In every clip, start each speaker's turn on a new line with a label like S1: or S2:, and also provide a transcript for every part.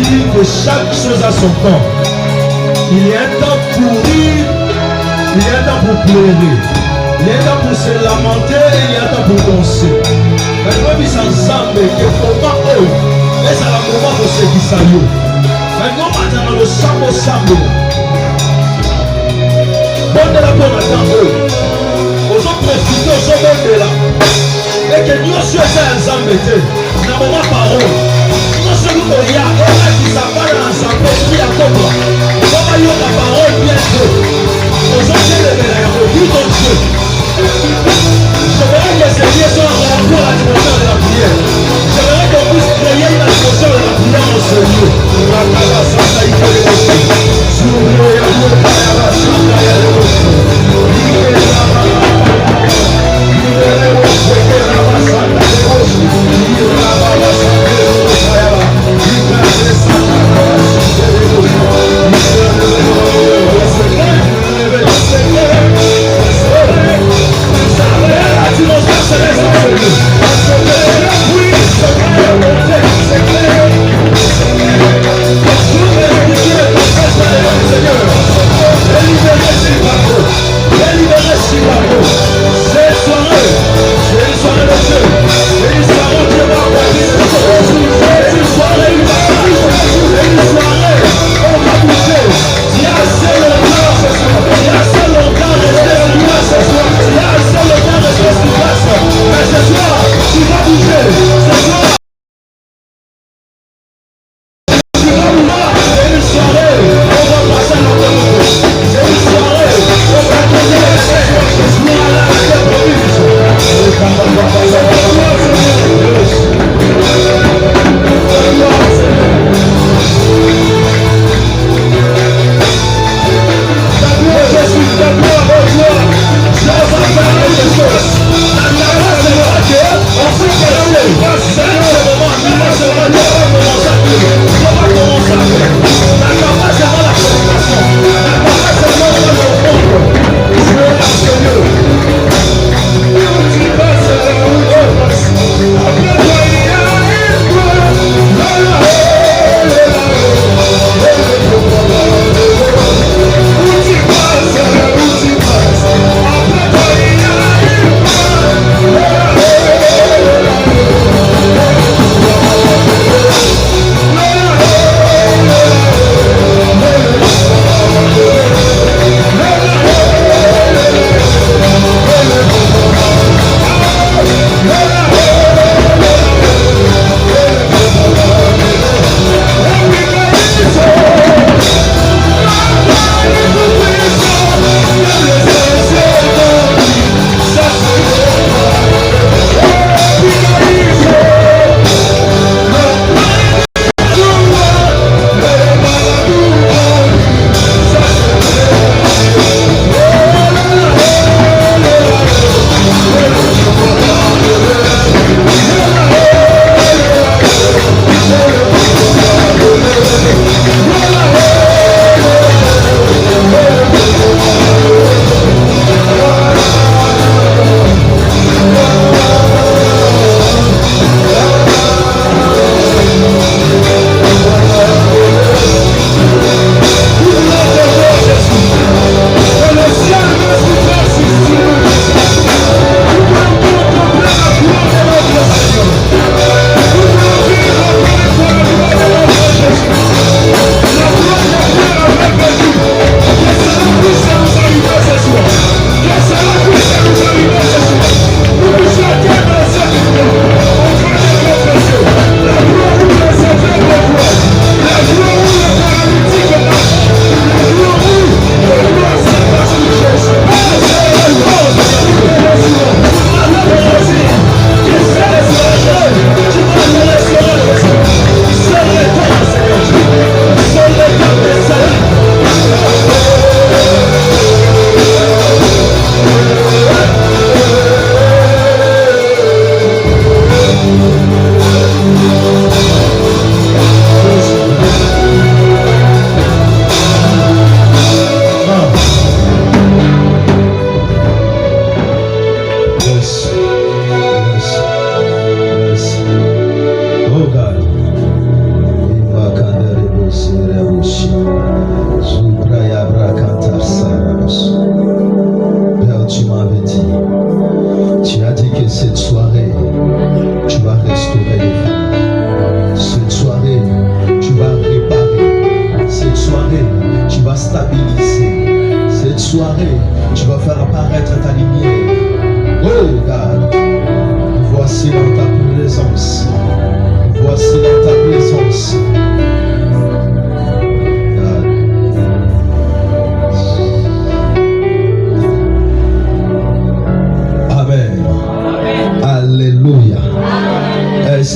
S1: dit que chaque chose a son temps. Il y a un temps pour rire, il y a un temps pour pleurer. Il y a un temps pour se lamenter et il y a un temps pour danser. Mais comme ils s'ensemble, que comment eux, et c'est le moment pour ceux qui saluent. Mais comme maintenant le sambo sambo, bon de la bonne attente, aux autres profiteurs, aux autres de là. Et que nous sommes ensemble, dans le moment parole. Nous sommes là, il y a un qui s'appelle ensemble, qui a compris. Comment il y a la parole bientôt. Aux autres de la vie de Dieu. Je voudrais que ces liens soient remplis à l'atmosphère de la prière. Je voudrais qu'on puisse créer une atmosphère de la prière dans ce lieu.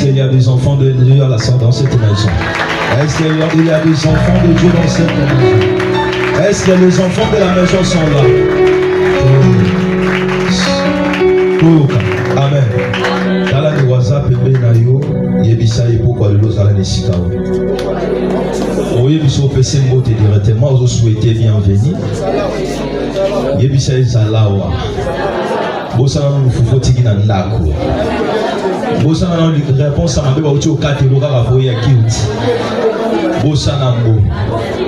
S1: Est-ce qu'il y a des enfants de Dieu dans cette maison? Est-ce qu'il y a des enfants de Dieu dans cette maison? Est-ce que les enfants de la maison sont là? Amen. Dans la WhatsApp, yebisa pourquoi le lot à l'esika. Oui, monsieur PC Mbote directement, vous souhaitez bienvenue. Yebisa ezalawa. Bosa na mfufoti kina ndako. Bosa na réponse à ma bébé au catégorie la voya cute. Bosa na mbo.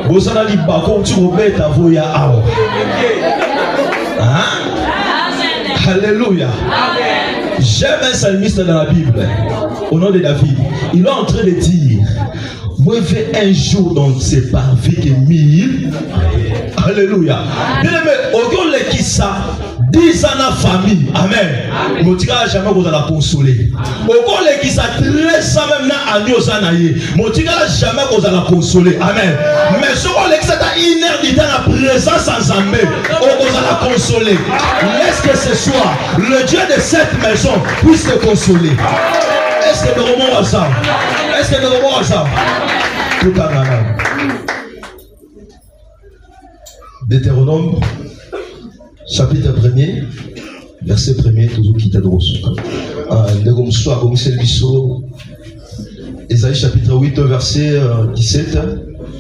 S1: Bosa na libako tu robeta voya awa. Hein? Alléluia. J'aime un psalmiste dans la Bible, au nom de David. Il est en train de dire, moi je fais un jour dans ces parvis que 1000. Alléluia. Bien aimé, aucun les qui ça, 10 ans à famille. Amen. Mon tigre jamais vous allez consoler. Aucun les qui ça, 13 ans même à Niosanaye. Mon tigre jamais vous allez consoler. Amen. Mais ce qu'on les qui ça, une heure du temps à présence en Zambé, vous allez consoler. Laisse que ce soit le Dieu de cette maison puisse te consoler. Est-ce que nous remontons ensemble? Est-ce que nous remontons ensemble? Tout à l'heure. Deutéronome, chapitre 1er, verset 1er, toujours qui t'adresse. Ésaïe chapitre 8, verset 17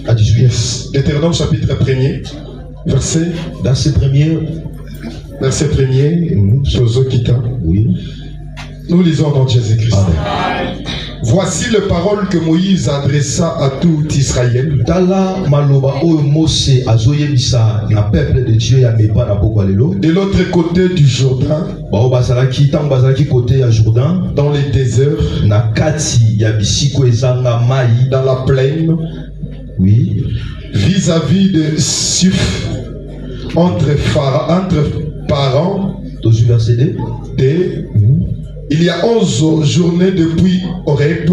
S1: à 18.
S2: Deutéronome chapitre 1er, verset
S1: 1er.
S2: Verset 1er, Sozo Kita.
S1: Oui.
S2: Nous lisons dans Jésus-Christ.
S1: Amen.
S2: Voici les paroles que Moïse adressa à tout Israël. De l'autre côté du Jourdain, dans les déserts, dans la plaine,
S1: oui,
S2: vis-à-vis de Suf, entre parents, il y a 11 journées depuis Horeb,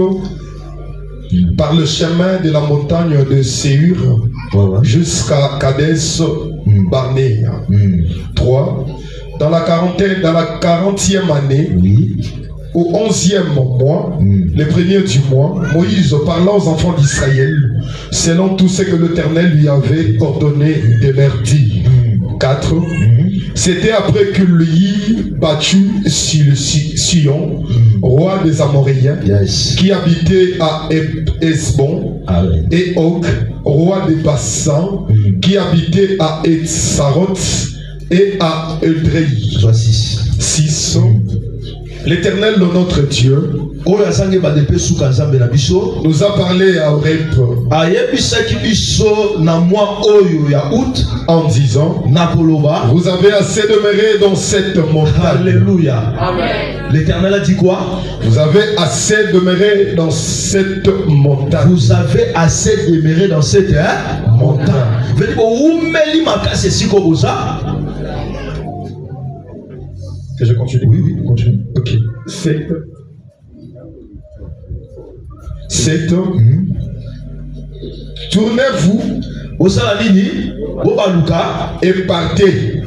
S2: par le chemin de la montagne de Séhur jusqu'à Kadesh Barnéa. 3. Dans la 40e année, au 11e mois, le premier du mois, Moïse parla aux enfants d'Israël selon tout ce que l'Éternel lui avait ordonné de leur dire. 4. C'était après que lui battu sur le Sion, roi des Amoréens, qui habitait à Esbon, et Og, roi des Bassans, qui habitait à Etsaroth et à Edrei. 6. L'Éternel, notre Dieu, nous a parlé à Horeb en disant, vous avez assez demeuré dans cette montagne.
S1: Alléluia. L'Éternel a dit quoi?
S2: Vous avez assez demeuré dans cette montagne.
S1: Vous avez assez demeuré dans cette montagne.
S2: Que je continue?
S1: Oui, continue.
S2: Ok. 7. Tournez-vous et partez.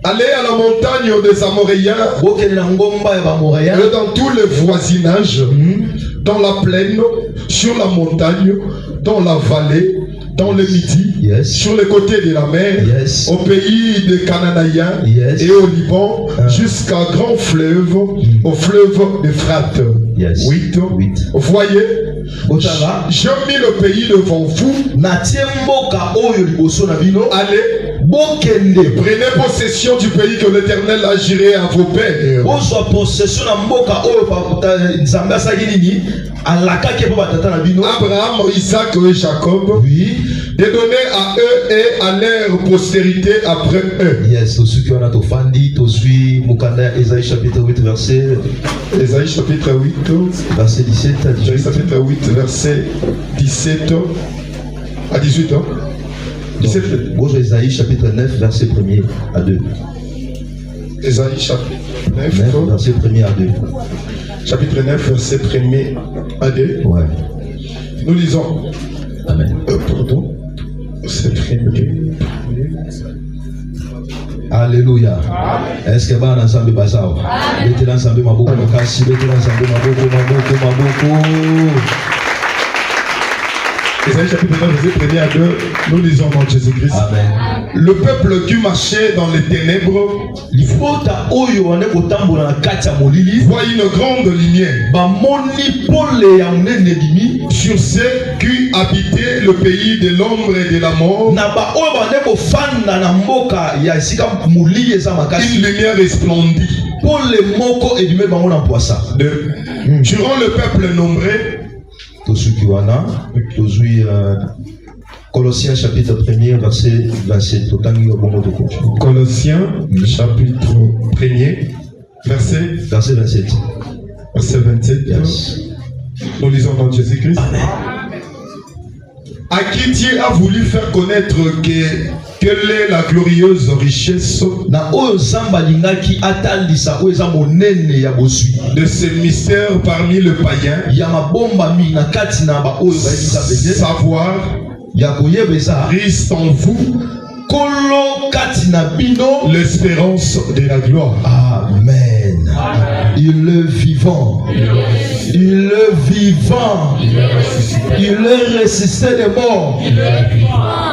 S2: Allez à la montagne des Amoréens et dans tout le voisinage, dans la plaine, sur la montagne, dans la vallée, dans le midi, sur le côté de la mer, au pays des Cananéens et au Liban, jusqu'à grand fleuve, au fleuve d'Euphrate. 8. Voyez, j'ai mis le pays devant vous. Allez, prenez possession du pays que l'Éternel a juré à vos pères. Abraham, Isaac et Jacob, de donner à eux et à leur postérité après eux.
S1: Ésaïe chapitre 8 verset 17 à 18.
S2: Ésaïe chapitre 8 verset 17 à 18. 17.
S1: Ésaïe chapitre 9 verset 1er à 2.
S2: Ésaïe chapitre 9
S1: verset 1er à 2.
S2: Chapitre 9 verset 1er à 2.
S1: Ouais.
S2: Nous lisons.
S1: Amen.
S2: Pardon. C'est 1er
S1: Alléluia. Est-ce que va ensemble bazao? Mettez ensemble ma boko makasi, mettez ensemble ma boko.
S2: Ésaïe chapitre 9, verset 1 à 2, nous lisons dans Jésus-Christ.
S1: Amen.
S2: Le peuple qui marchait dans les ténèbres voit une grande lumière sur ceux qui habitaient le pays de l'ombre et de la mort. Une lumière resplendit. Durant le peuple nombreux,
S1: Colossiens chapitre 1er verset 27.
S2: Colossiens chapitre 1er verset
S1: 27.
S2: Verset 27. Yes. Nous lisons dans Jésus-Christ. À qui Dieu a voulu faire connaître quelle est la glorieuse richesse de ce mystère parmi le païen, savoir Christ en vous, l'espérance de la gloire.
S1: Amen. Il est vivant. Il est vivant. Il est ressuscité des morts.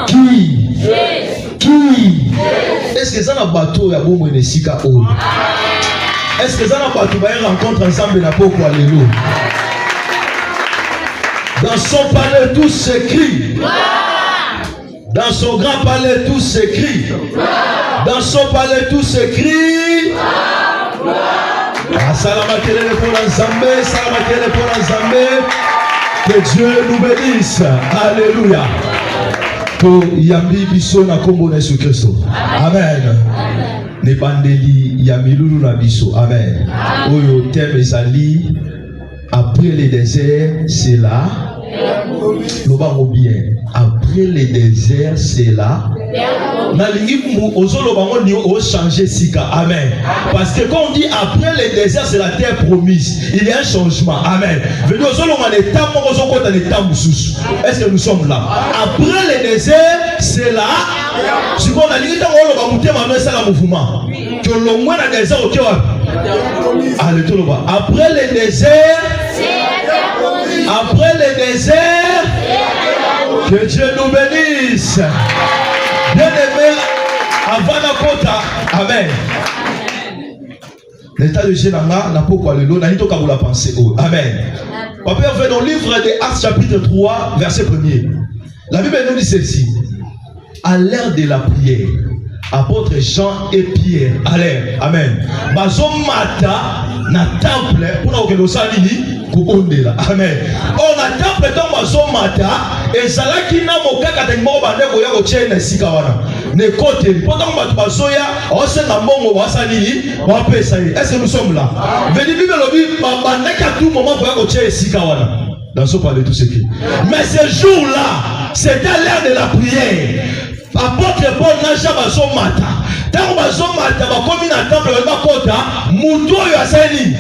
S1: Qui? Est-ce que ça n'a pas bateau ya bomo inesika o? Est-ce que ça n'a pas tout bailler rencontre ensemble na poko alléluia? Dans son palais tout s'écrit. Dans son grand palais tout s'écrit. Dans son palais tout s'écrit. Salama kelele pour l'Ensemble, salama kelele pour l'Ensemble. Que Dieu nous bénisse. Alléluia. To yambi biso na kombo na Yesu Kristo. Amen. Ne bandeli yamilulu na biso. Amen. Oyo thème ezali après le désert, c'est là. Lobango bien. Après le désert, c'est là. Changer sika. Amen. Parce que quand on dit après le désert, c'est la terre promise. Il y a un changement. Amen. Est-ce que nous sommes là? Après le désert, c'est là. Si on a dit que mouvement. Que le moins le désert au cœur. Après le désert, après le désert, que Dieu nous bénisse. Bien-aimé, avant la kota, amen. L'état de Génanga n'a pas quoi le lot, n'a pas quoi la pensée. Amen. Papa, on fait dans le livre des Actes, chapitre 3, verset 1er. La Bible nous dit ceci. À l'heure de la prière, apôtre Jean et Pierre, à l'heure, amen. Bazom mata na temple pour que nous salini. Amen. On a temple dans bazom mata et salaki na mokaka tengmo bande ko ya ko chene sikawana. Ne côté pendant que bazoya on se na mbongo wasani wa pesa. Est-ce que nous sommes là? Veni Bible lobi bande ka tout moment ko ya ko chene sikawana. Dans ce palais tout ce qui. Mais ce jour-là, c'était l'heure de la prière. Apôtre Paul n'a jamais bazom mata. Tant bazom mata ba komi na temple ba kota muto yo asani.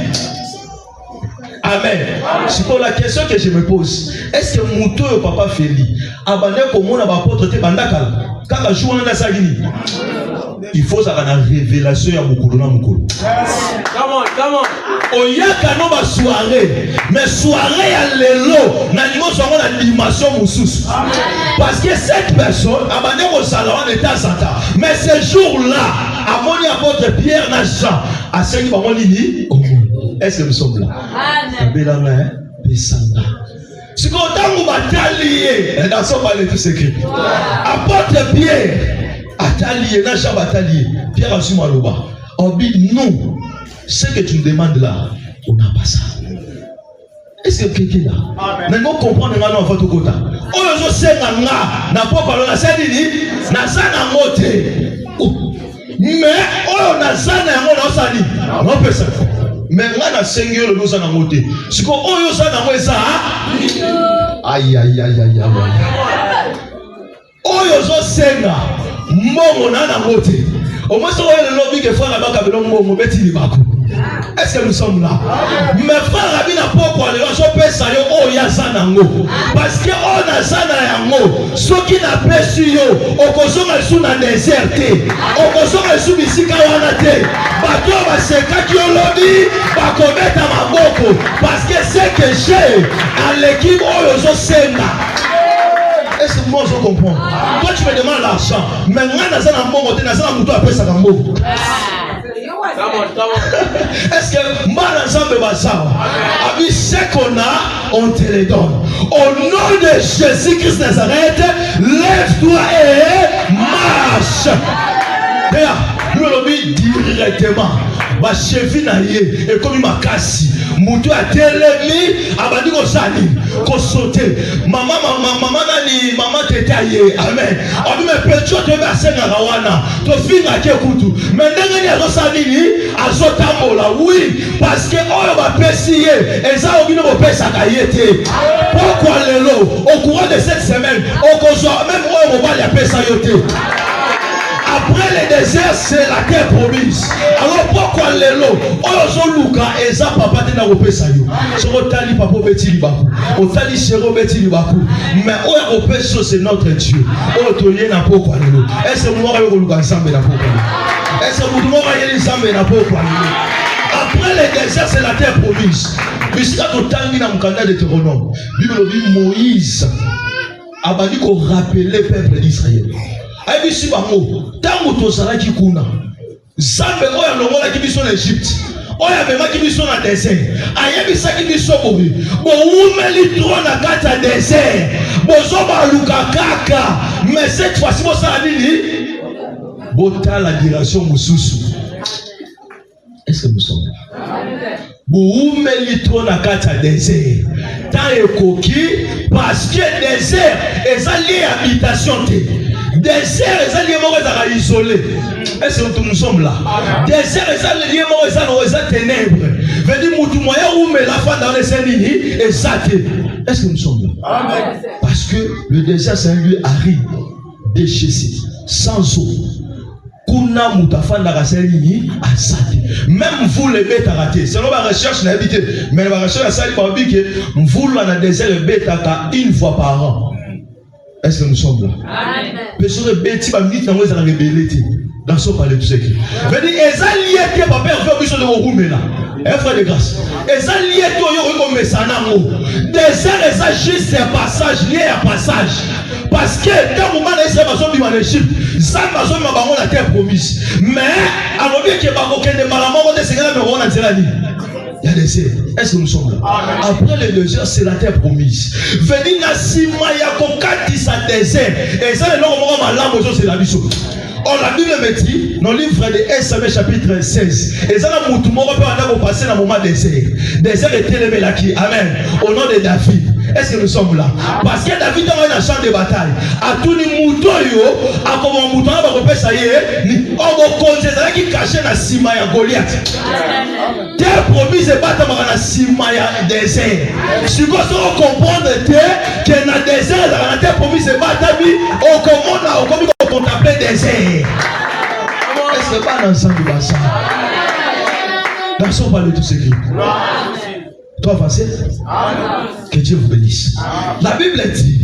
S1: Amen. C'est pour la question que je me pose. Est-ce que Mouto et Papa Feli abandonné comme on a apôtre te bandakal quand la joue on a sagini. Il faut ça la révélation ya mukulu na mukulu. Come on. Oyaka no ba soirée, mais soirée ya lelo na niveau so na dimension mususu. Parce que cette personne abandonné au salon en état santa. Mais ce jour-là, amoni apôtre Pierre na Jean, a seni ba monini. Est-ce que nous sommes là? Amen. Si on a lié, dans son palais tout s'écrit. Apôtre Pierre, atalié, n'a jamais atalié. Pierre a su maloba. On dit nous, ce que tu nous demandes là, on n'a pas ça. Est-ce que quelqu'un là? Nous comprenons maintenant en votre côté. On a sait n'a pas parlé, n'a pas dit, n'a pas moté. Mais on a ça, n'a pas ça. Mais là, na seigneur nous en a monté. Si qu'on oyo ça na moi ça. Aïe. Oyo zo senga. Mbongo na na monté. Au moins ça le lobby que frère là-bas kabelo mbongo beti ni bako. Est-ce que nous sommes là? Mais frère Rabbi n'a pas quoi les gens pèse ça yo oya naza nango parce que on naza na yango soki na pesi yo okozonga su na désert te okozonga su bisika wana te bato basekaki olobi bakobeta maboko parce que c'est que j'ai à l'équipe oyo ozosenga. Est-ce que moi je comprends? Toi tu me demandes l'argent mais moi naza na mbongo te naza na mutu apesaka mbongo. Est-ce que mal ensemble basawa avec ce qu'on a on te les donne au nom de Jésus-Christ Nazareth, lève-toi et marche. Nous l'avons directement ba chevi na ye et comme makasi mutu a telemi abandi ko sani ko sauter mama nani mama teta ye amen on me pecho te ba senga rawana to finga ke kutu mais ndenge ni azosani ni azotambola oui parce que oyo ba pesi ye eza obino bo pesa ka yete pourquoi lelo au courant de cette semaine on kozo même oyo mo ba ya pesa yote. Après le désert, c'est la terre promise. Alors pourquoi les lots? Oyo luka eza papa te na kopesa yo. Soko tali papa beti libaku. Otali chéro beti libaku. Mais oyo kopesa c'est notre Dieu. Oyo toye na pourquoi les lots? Est-ce que moi yo luka ensemble na pourquoi? Est-ce que moi yo ensemble na pourquoi? Après le désert, c'est la terre promise. Bisika to tangi na mukanda de Deutéronome. Bible dit Moïse abandi ko rappeler le peuple d'Israël. Aibisi bango tango tozalaki kuna Zambe oyo alongolaki biso na Egypte oyo amemaki biso na désert ayebisaki biso boye boumeli tro na kati ya désert bozobaluka kaka mais cette fois-ci bosala nini botala direction mosusu. Est-ce que nous sommes là? Boumeli tro na kati ya désert ta ekoki parce que désert eza lié habitation te. Désert est lié à isolé. Est-ce que nous sommes là? Désert est lié à ténèbres. Veut dire que moyen où mais la fin dans les séries est saté. Est-ce que nous sommes là? Amen. Parce que le désert c'est un lieu aride, déchaissé, sans eau. Kuna mutafa na raseli a saté. Même vous les bêtes à rater. Selon ma recherche n'a habité, mais la recherche a sali par que vous la désert le bête à une fois par an. Est-ce que nous sommes là? Amen. Parce que Betty va venir dans la rebellion. Dans ce palais tout ce qui. Veut dire ezalié que papa fait besoin de vous là. Frère de grâce. Ezalié to yo ko mesana ngo. Désert eza juste un passage lié à passage. Parce que quand vous m'avez dit que vous avez Égypte, ça va vous avoir la terre promise. Mais avant que vous ayez des malamans, vous avez des malamans. Il y a des désert. Est-ce que nous sommes là? Après le désert, c'est la terre promise. Venez na sima ya kokati sa désert. Et ça, le nom de c'est la mission. Or, la Bible me dit, dans le livre de Samuel chapitre 16, et ça, la moutou moro peut aller passer dans le moment désert. Désert est élevé là qui, amen, au nom de David. Est-ce que nous sommes là? Parce que David est dans un champ de bataille. À tout le mouton, à comment mouton va repérer ça y est, on va considérer qu'il cachait la cima ya Goliath. Terre promise et battre dans la cima ya désert. Si vous comprendre que dans le désert, dans la terre promise et battre, on commence à contempler désert. Est-ce que pas dans le sang du bassin? Dans son palais tout ce qui. Toi, avancez. Que Dieu vous bénisse. La Bible dit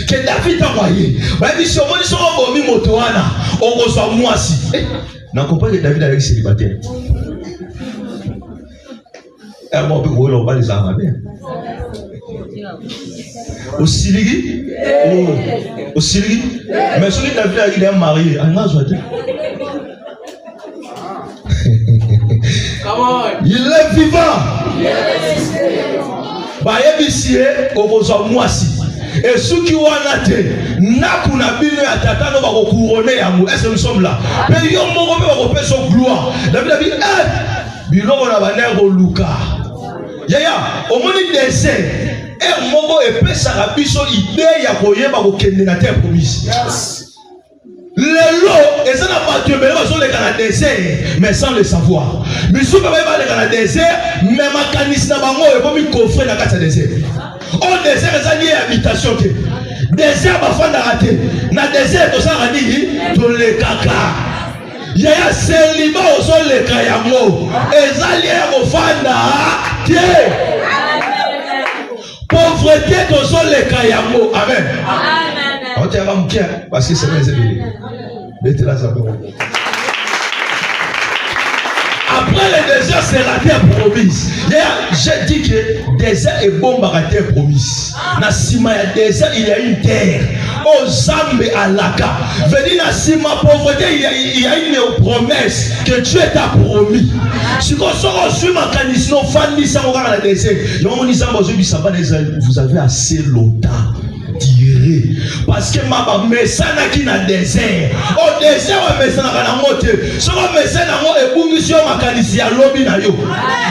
S1: que David a envoyé. Si on dit on reçoit moi si. On comprend que David est célibataire. Et moi, on va les araber. Au Siligi? Au Siligi? Mais celui David il est marié. Il est vivant. Bayebisie okozo mwasi. Et ceux qui wana te nakuna bino ya tata no bako couronner yango. Est-ce que nous sommes là? Mais yo moko pe bako pe son gloire. David a dit bino na banero luka. Yaya, au moins désert. Et moko epesa ka biso idée ya koyeba ko kende na terre promise. Yes. Les lots, et ça n'a pas de mais ils sont les dans le désert, mais sans le savoir. Mais si vous avez les dans le désert, mais ma canisse n'a pas moi, comme une coffre dans le désert. Au désert, ils ont lié habitation. Désert, ma femme a raté. Dans le désert, tout ça a dit, tout les caca. Il y a célibat au sol, les kayamo. Et ça lié au fanda. Pauvreté te tozoleka yango. Amen. On te rend bien parce que c'est les ennemis. Mettez la zabon. Après le désert, c'est la terre promise. J'ai dit que désert est bon par la terre promise. Na sima ya désert, il y a une terre. Oh Zambe alaka. Venir na sima pauvreté, il y a une promesse que Dieu t'a promis. Si vous avez ma canisson, fan ça on va la désert. Vous avez assez longtemps. Parce que ma mesana qui na désert au désert on mesana kana mote so ko mesana mo ebungisio makanisi ya lobi na yo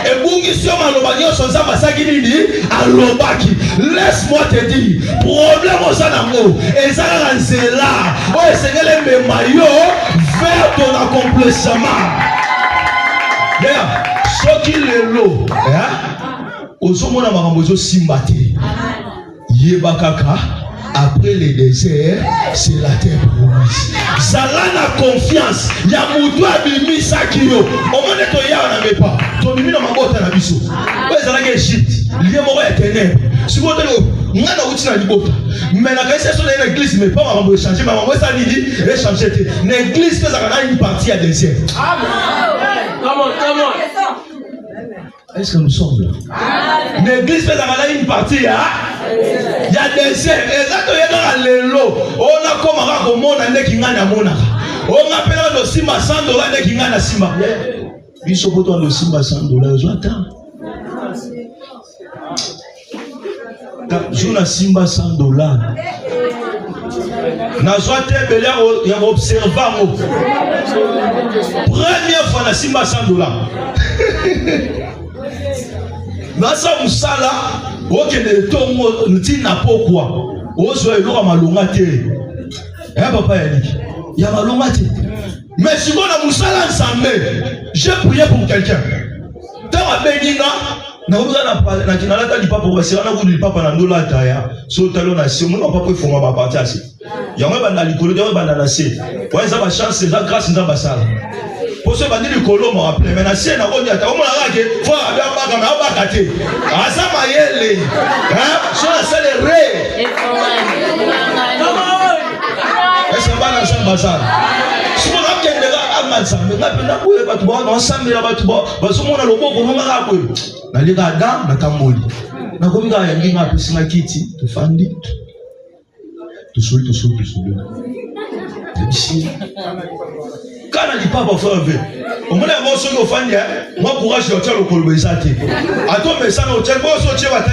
S1: ebungisio maloba nyonso nzamba saki nini alobaki. Laisse-moi te dire problème osana mo ezala nzela o esengele mema yo vers ton accomplissement. Soki lelo ozomona makambo zo simbate yebakaka. Après le désert, c'est la terre promise. Zalana confiance. Ya mutu abimi sakio. Omone to ya na mepa. To bimi na mabota na biso. Oye zalaka Egypte. Lié moko ya ténèbres. Si vous avez ngana uti na libota. Mais na kaisa so na église mais pas maman changer maman ça dit changer te. Na église que ça a une partie à désert. Amen. Come on. Est-ce que nous sommes là? L'église fait une partie, hein? Il y a des désert. Exactement, lelo. On a comme un monde qui gagne à Mona. On appelle le Simba $100 qui gagne à Simba. Il se peut le Simba $100. J'attends. Je n'ai Simba $100. Nazoate Belia y a observant. Première fois na Simba $100. Nasa musala okende tongo ntina pokwa ozo eloko malonga te. Papa yaniki ya malonga te. Mais si on a musala nsambe, j'ai prié pour quelqu'un. Tama benina na uza na kinalata lipapa kwa sera na ku lipapa na ndola taya. So talo na se mo papa ifonga ba parti ase. Ya mwe banda likolo ya banda na se. Kwa eza ba chance za grâce nza basala. Pour ce bandit du colon m'a rappelé. Mais la sienne a dit à mon arrêt, faut avoir un bac à bacate. Ah, ça m'a yélé. Hein? Sur la salle ré. Est-ce que va dans ce bazar? Si on a bien des gars à Mansa, mais là, on va tout voir dans 100 000 bâtiments. Parce qu'on a le mot qu'on a rappelé. Dans les gars, dans la Cambodge. Dans le gars, il y a un peu de Kitty, tu fandis. Tu souris. Ici. Quand on dit pas pour faire un peu, on m'a dit que vous faites un moi courage de faire le colbésate. À toi, mais ça n'a aucun bon soutien à ta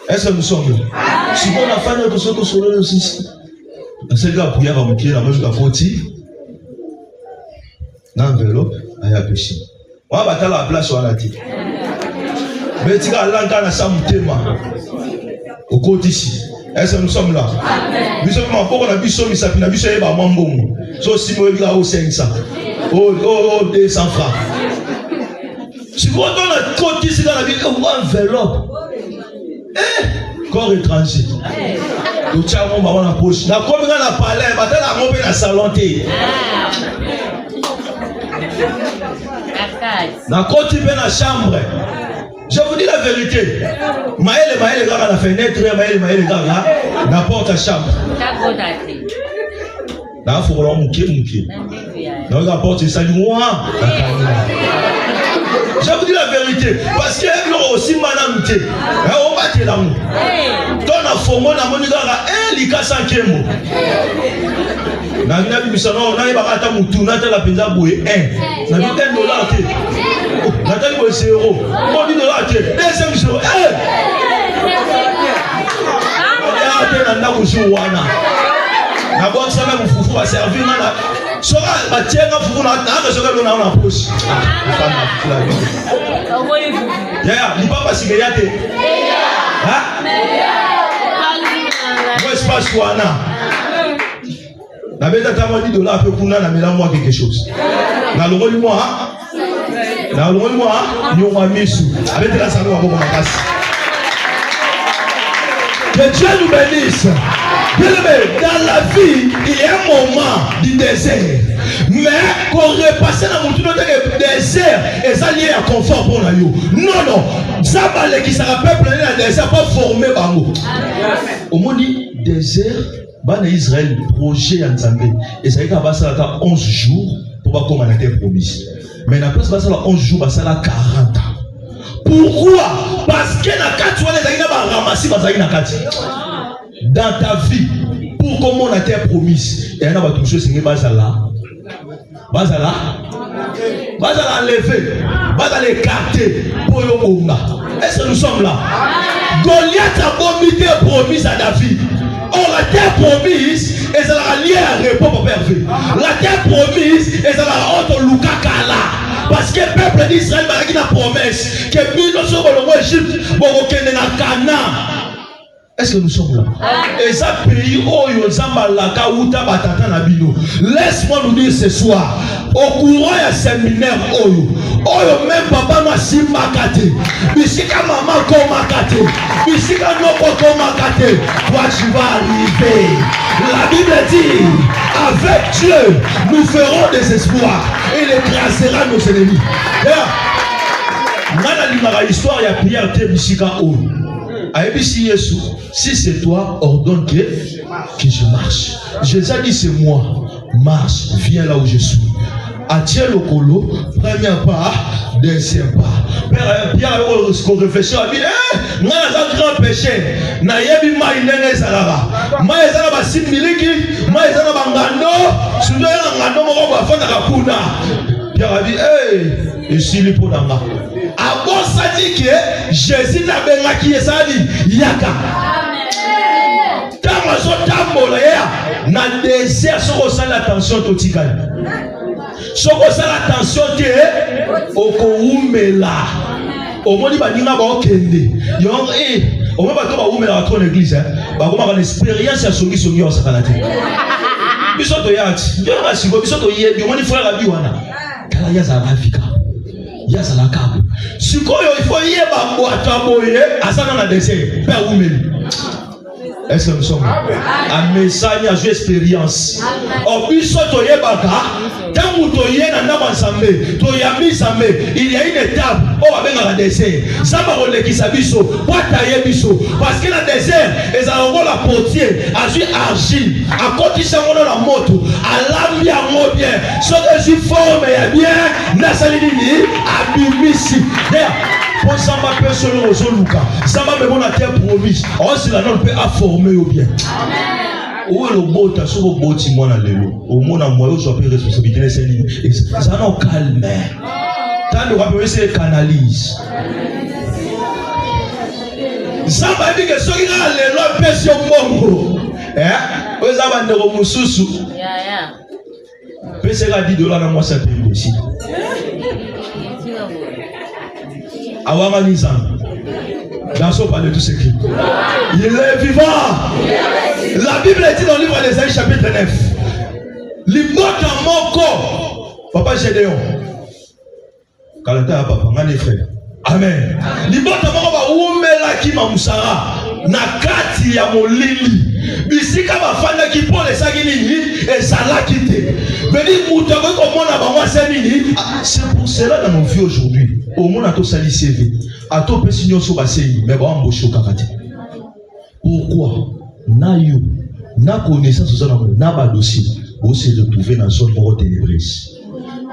S1: est-ce que nous sommes là? Si on a fait un peu de choses aussi, c'est le gars pour y avoir mon pied, la main de la frontière. L'enveloppe, il y a péché. On va battre la place sur la tête. Mais tu as l'encan à ça, mon thème. Au côté ici. Est-ce que nous sommes là? Nous sommes là. Pourquoi on a vu ça? Nous avons vu ça. Nous avons vu ça. Si nous avons vu ça. 500. Oh, 200 francs. Si vous avez un côté ici dans la vie, vous avez une enveloppe. Corps étranger. Nous avons dans la poche. Nous avons dans la palais. Nous avons dans la salon. Nous avons dans la chambre. Je vous dis la vérité. Maël gars à la fenêtre, Maël gars dans la porte à chambre. Là, il faut mouquer. Dans la porte, il s'allume. Je vous dis la vérité. Parce que l'on aussi manamité. On va te l'amour. Dans la forme, on a mon gars, il y a 5e. Na mina bimisano na iba kata mutu na tela penza boye 1 na $10 te na teli boye 0 mo $1 te deuxième jour te na ndako shi wana na box na mufufu ba servir na soka ba tienga fufu na na soka lo na poche ya ni papa sigeya te ha moi espace wana. Na beta tama $10 peu kuna na mela moi quelque chose. Na longoli moi. Ni on misu. Avec la salon à beaucoup makasi. Que Dieu nous bénisse. Dans la vie, il y a un moment du désert. Mais qu'on repasse dans mon tour de désert, et ça lié à confort pour nous. Non. Ça va les qui sera peuple dans le désert pas former bango. Au monde désert, ban Israël projet en Zambie et ça y a passé 11 jours pour pas comme on a été promis. Mais après ça 11 jours, ça la 40 ans. Pourquoi? Parce que na kati wana ezali na ba ramassi bazali na kati. Dans ta vie, pour comme on a été promis, et on a pas touché ce qui bazala enlever, bazala écarter pour le bomba. Est-ce que nous sommes là? Goliath a vomité promise à David. Or la terre promise, et ça la lié à repos pour père. La terre promise, et ça la honte au Lukakala. Parce que le peuple d'Israël a une promesse que nous sommes dans l'Égypte, nous sommes dans Canaan. Est-ce que nous sommes là? Et ça pays où laisse-moi nous dire ce soir, au courant il y a séminaire Oyo même papa m'a si makate, bisika maman comme makate, bisika noko comme makate, toi tu vas arriver. La Bible dit, avec Dieu nous ferons des espoirs et il écrasera nos ennemis. Dans l'histoire il y a Pierre te bisika Oyo. Si c'est toi, ordonne que je marche. Jésus a dit c'est moi. Marche, viens là où je suis. Attire le colo, premier pas, deuxième pas. Pierre a réfléchi, il a dit, moi j'ai un grand péché. Na yebi ma inene zalaba. Ma zalaba similiki, ma zalaba ngando, soudain ngando mo ba fana kapuna. Pierre a dit, je suis le pour nanga. Avant ça dit que Jésus n'a pas qui est ça dit yaka. Tamazo tambola ya na désert soko sala attention totikali. Soko sala attention te okoumela. Omoni baninga ba okende. Yo on va pas oumela à ton église ba koma ba expérience ya songi songi o sakala te. Bisoto yati. Yo ba sibo bisoto yebi omoni frère abi wana. Kala ya za Afrika. Ya za la kabo. Sikoyo il faut yeba boato boye asana na désert. Père oumeli. Est-ce que nous sommes là? Un message à jouer expérience. Au plus to yebaka, tant que to yena na bansambe, to yami sambe, il y a une étape où on va dans le désert. Ça va rouler qui s'abisso, pas tailler bisso, parce que dans le désert, ils ont la portier, à jouer argile, à côté ça on a la moto, à l'âme bien mot bien, ce que je forme est bien, na salini, à bimisi. Pour ça m'a fait selon aux Luka, ça m'a même on a terre promise. On se la donne peut former au bien. Où est le beau ta sur le beau timon à l'élo? Au monde à moi où je peux responsabilité les lignes. Ça n'en calme. Tant de rappeler c'est canalise. Ça m'a dit que ceux qui ont l'élo pèsent au mongo. Vous avez un de vos moussousou. Pèsez à $10 dans moi ça paye aussi. Dans son palais tout s'écrit. Il est vivant. La Bible dit dans le livre d'Ésaïe chapitre 9. L'immote en mon corps. Papa Gédéon. Kalata papa, ngani frère. Amen. L'immote en mon corps. Oumela ki mamusara. Nakati ya molili. Bisika bafanda ki pour les sagini et salakite. Veni moutako comme on a ba moi c'est pour cela dans nos vies aujourd'hui. Au monde a tout sali CV. A tout pessignon sur bassin, mais bon embauché au kakati. Pourquoi? Na you, na connaissance sur ça, na ba dossier. Vous se retrouver dans son mort ténébreuse.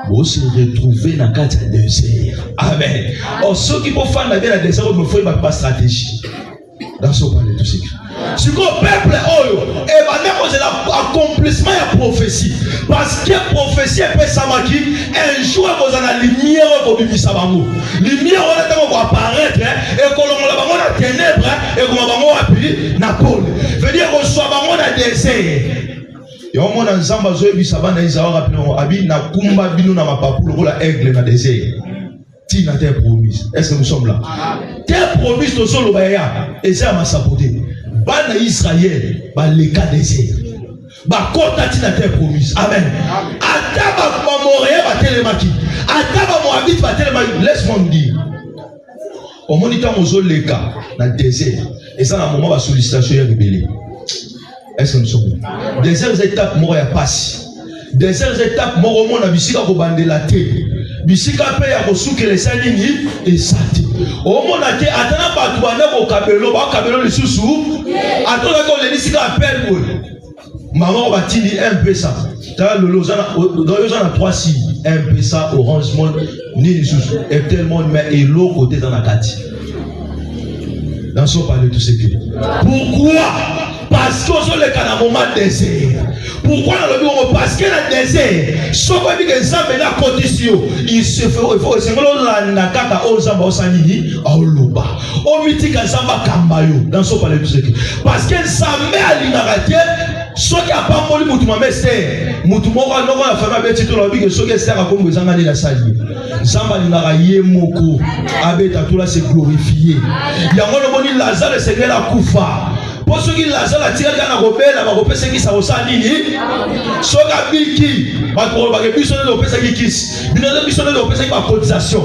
S1: Vous se retrouver dans quatre désert. Amen. Or ceux qui peuvent faire la vie dans désert, il faut pas stratégie. Dans son palais tout ce qui. Ce que le peuple et c'est l'accomplissement de la prophétie. Parce que la prophétie est un jour vous avez la lumière pour vivre ça. Lumière va apparaître et que l'on va la ténèbres et que l'on va appuyer Napole. Veut dire qu'on soit dans le désert. Et on a ensemble zoé bisabana Isawa rapidement abi na kumba bino na mapapu le aigle na désert. Tina terre promise. Est-ce que nous sommes là? Terre promise to solo baya et ça m'a sapoté. Bana Israël ba le cas désert. Ba kota tina terre promise. Amen. Ata ba Moria ba telemaki. Ata ba Moabit ba telemaki. Laisse-moi me dire. Au moniteur mozo le cas dans désert et ça na moment ba sollicitation est rebelle. Est-ce que nous sommes là? Deuxième étape Moria passe. Deuxième étape Moromo na bisika ko bandela te. Bisika pe ya kosuke les salini et sati. Au monde a été attendant par tout au cabello, le sous-sous. Attendant qu'on les dit appelle. Maman va dire un peu ça. Dans le Lausanne, a 3 signes. Un peu ça, Orange Monde, ni sous-sous. Et tellement mais et l'autre côté dans la carte. Dans son palais tout ce qui. Pourquoi? Parce qu'on est le moment désert. Pourquoi dans le bureau? Parce que dans le désert, ce qu'on dit que ça met la condition, il se fait, il faut se faire la kaka au zamba au sanini, au loba, au mitika zamba kambayo, dans son palais tout ce qui. Parce que ça met à l'inarraté, ce qui a pas moli moutouma mais c'est, moutouma non la famille avec titre la vie que ce qui sert à comme vous en allez la salle. Zamba l'inaraye moko, abeta tout là c'est glorifié. Il y a un moment où Lazare c'est la koufa. Pour ceux qui Lazare a tiré dans la rebelle, la rebelle c'est qui ça au sanini. Ce qui a biki, ma pour le bison de l'opération qui kiss, bison de l'opération qui ma cotisation.